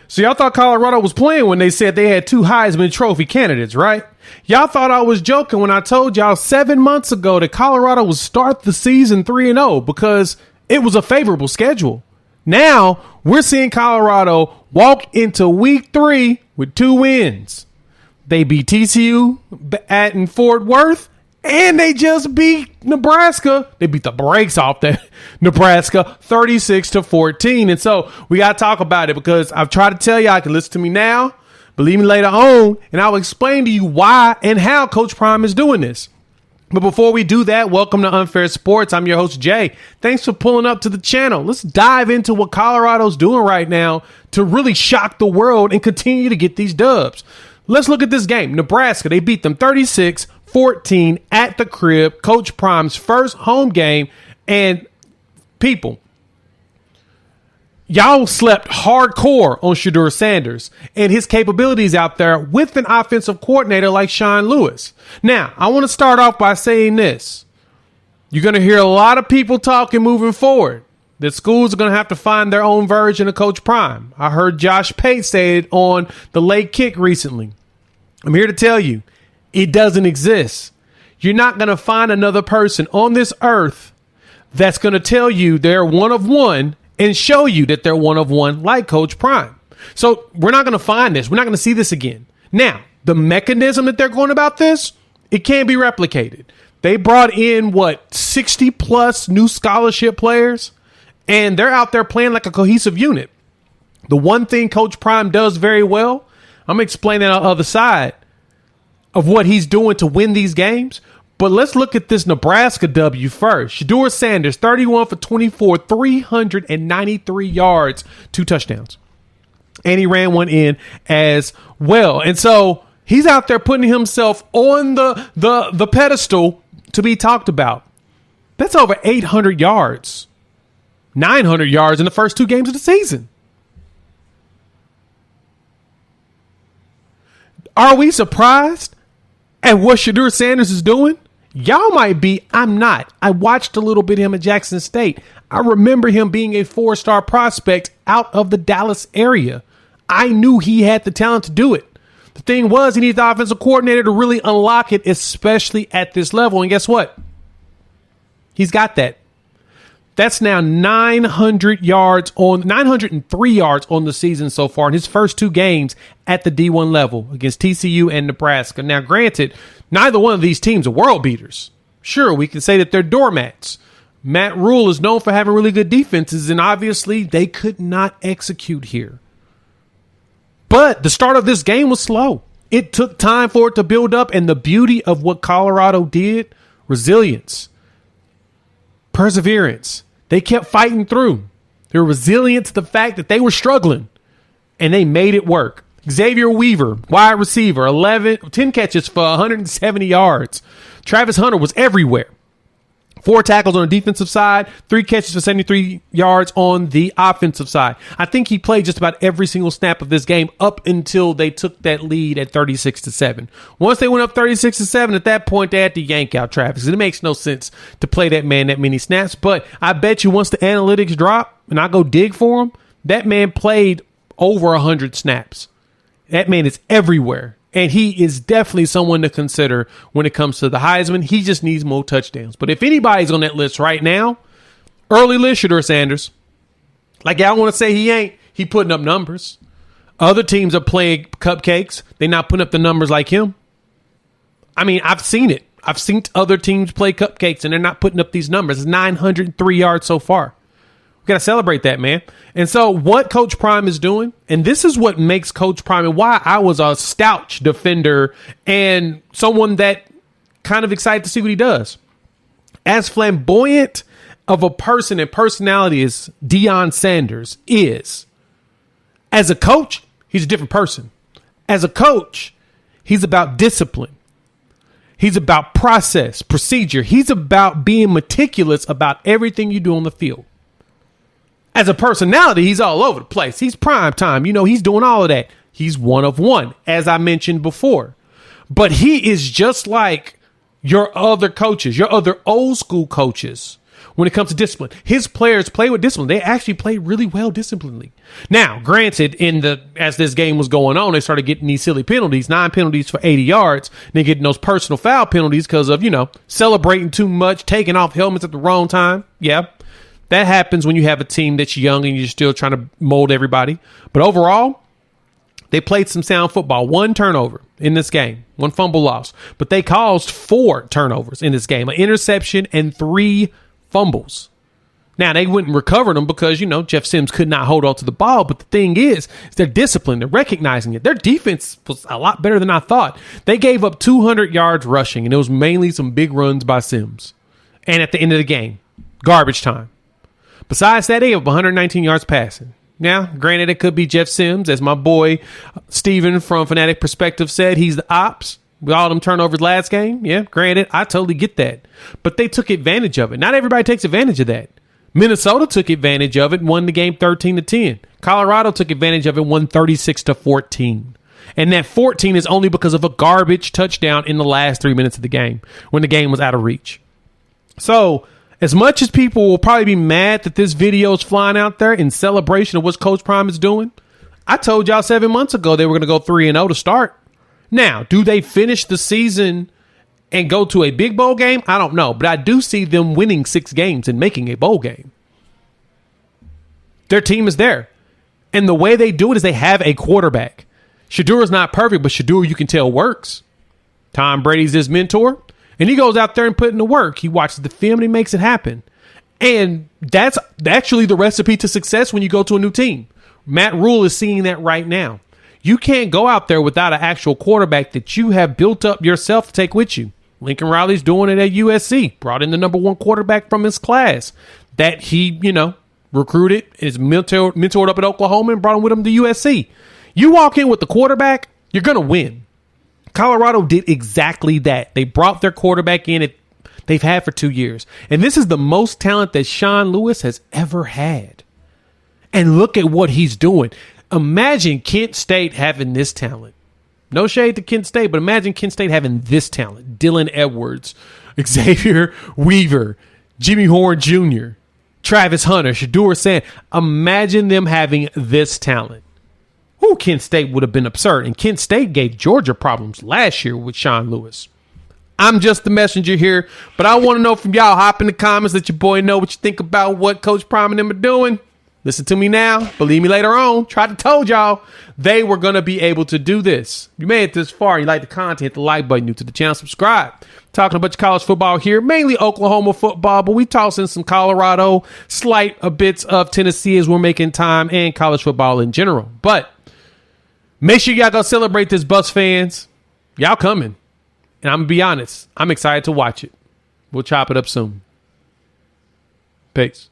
So y'all thought Colorado was playing when they said they had 2 Heisman Trophy candidates, right? Y'all thought I was joking when I told y'all 7 months ago that Colorado would start the season 3-0 because it was a favorable schedule. Now we're seeing Colorado walk into week 3 with 2 wins. They beat TCU in Fort Worth, and they just beat Nebraska. They beat the brakes off that Nebraska 36-14. And so we got to talk about it because I've tried to tell you, I can listen to me now, believe me later on, and I'll explain to you why and how Coach Prime is doing this. But before we do that, welcome to Unfair Sports. I'm your host, Jay. Thanks for pulling up to the channel. Let's dive into what Colorado's doing right now to really shock the world and continue to get these dubs. Let's look at this game. Nebraska, they beat them 36-14 at the crib. Coach Prime's first home game. And people, y'all slept hardcore on Shedeur Sanders and his capabilities out there with an offensive coordinator like Sean Lewis. Now, I want to start off by saying this. You're going to hear a lot of people talking moving forward that schools are going to have to find their own version of Coach Prime. I heard Josh Pate say it on the Late Kick recently. I'm here to tell you, it doesn't exist. You're not going to find another person on this earth that's going to tell you they're one of one and show you that they're one of one like Coach Prime. So we're not going to find this. We're not going to see this again. Now, the mechanism that they're going about this, it can't be replicated. They brought in, 60 plus new scholarship players, and they're out there playing like a cohesive unit. The one thing Coach Prime does very well, I'm going to explain that on the other side of what he's doing to win these games. But let's look at this Nebraska W first. Shedeur Sanders, 31 for 24, 393 yards, 2 touchdowns. And he ran one in as well. And so he's out there putting himself on the pedestal to be talked about. That's over 800 yards, 900 yards in the first 2 games of the season. Are we surprised at what Shedeur Sanders is doing? Y'all might be. I'm not. I watched a little bit of him at Jackson State. I remember him being a 4-star prospect out of the Dallas area. I knew he had the talent to do it. The thing was, he needed the offensive coordinator to really unlock it, especially at this level. And guess what? He's got that. That's now 903 yards on the season so far in his first 2 games at the D1 level against TCU and Nebraska. Now, granted, neither one of these teams are world beaters. Sure, we can say that they're doormats. Matt Rule is known for having really good defenses, and obviously they could not execute here. But the start of this game was slow. It took time for it to build up, and the beauty of what Colorado did, resilience, perseverance. They kept fighting through. They were resilient to the fact that they were struggling, and they made it work. Xavier Weaver, wide receiver, 10 catches for 170 yards. Travis Hunter was everywhere. 4 tackles on the defensive side, 3 catches for 73 yards on the offensive side. I think he played just about every single snap of this game up until they took that lead at 36-7. Once they went up 36-7, at that point they had to yank out Travis. It makes no sense to play that man that many snaps, but I bet you once the analytics drop and I go dig for him, that man played over 100 snaps. That man is everywhere. And he is definitely someone to consider when it comes to the Heisman. He just needs more touchdowns. But if anybody's on that list right now, early list, Shedeur Sanders. Like I want to say he ain't. He putting up numbers. Other teams are playing cupcakes. They're not putting up the numbers like him. I mean, I've seen it. I've seen other teams play cupcakes, and they're not putting up these numbers. It's 903 yards so far. We got to celebrate that, man. And so what Coach Prime is doing, and this is what makes Coach Prime and why I was a stout defender and someone that kind of excited to see what he does. As flamboyant of a person and personality as Deion Sanders is, as a coach, he's a different person. As a coach, he's about discipline. He's about process, procedure. He's about being meticulous about everything you do on the field. As a personality, he's all over the place. He's prime time. You know, he's doing all of that. He's one of one, as I mentioned before. But he is just like your other coaches, your other old school coaches when it comes to discipline. His players play with discipline. They actually play really well disciplinedly. Now, granted, as this game was going on, they started getting these silly penalties, 9 penalties for 80 yards. And they getting those personal foul penalties because of, celebrating too much, taking off helmets at the wrong time. Yeah, that happens when you have a team that's young and you're still trying to mold everybody. But overall, they played some sound football. 1 turnover in this game, 1 fumble loss. But they caused 4 turnovers in this game, an interception and 3 fumbles. Now, they wouldn't recover them because, Jeff Sims could not hold on to the ball. But the thing is they're disciplined. They're recognizing it. Their defense was a lot better than I thought. They gave up 200 yards rushing, and it was mainly some big runs by Sims. And at the end of the game, garbage time. Besides that, they gave up 119 yards passing. Now, granted, it could be Jeff Sims, as my boy Steven from Fanatic Perspective said, he's the ops with all them turnovers last game. Yeah, granted, I totally get that. But they took advantage of it. Not everybody takes advantage of that. Minnesota took advantage of it and won the game 13-10. Colorado took advantage of it and won 36-14. And that 14 is only because of a garbage touchdown in the last 3 minutes of the game when the game was out of reach. So, as much as people will probably be mad that this video is flying out there in celebration of what Coach Prime is doing, I told y'all 7 months ago they were going to go 3-0 to start. Now, do they finish the season and go to a big bowl game? I don't know, but I do see them winning 6 games and making a bowl game. Their team is there. And the way they do it is they have a quarterback. Shedeur is not perfect, but Shedeur, you can tell, works. Tom Brady's his mentor. And he goes out there and put in the work. He watches the film and he makes it happen. And that's actually the recipe to success when you go to a new team. Matt Rule is seeing that right now. You can't go out there without an actual quarterback that you have built up yourself to take with you. Lincoln Riley's doing it at USC. Brought in the number 1 quarterback from his class that he, recruited, is mentored up at Oklahoma and brought him with him to USC. You walk in with the quarterback, you're going to win. Colorado did exactly that. They brought their quarterback in. They've had for 2 years. And this is the most talent that Sean Lewis has ever had. And look at what he's doing. Imagine Kent State having this talent. No shade to Kent State, but imagine Kent State having this talent. Dylan Edwards, Xavier Weaver, Jimmy Horn Jr., Travis Hunter, Shedeur Sanders. Imagine them having this talent. Kent State would have been absurd. And Kent State gave Georgia problems last year with Sean Lewis. I'm just the messenger here, but I want to know from y'all. Hop in the comments, let your boy know what you think about what Coach Prime and them are doing. Listen to me now. Believe me later on. Tried to told y'all they were going to be able to do this. If you made it this far and you like the content, hit the like button. New to the channel, subscribe. Talking a bunch of college football here, mainly Oklahoma football, but we toss in some Colorado, slight bits of Tennessee as we're making time, and college football in general. But make sure y'all go celebrate this, Bucs fans. Y'all coming. And I'm going to be honest, I'm excited to watch it. We'll chop it up soon. Peace.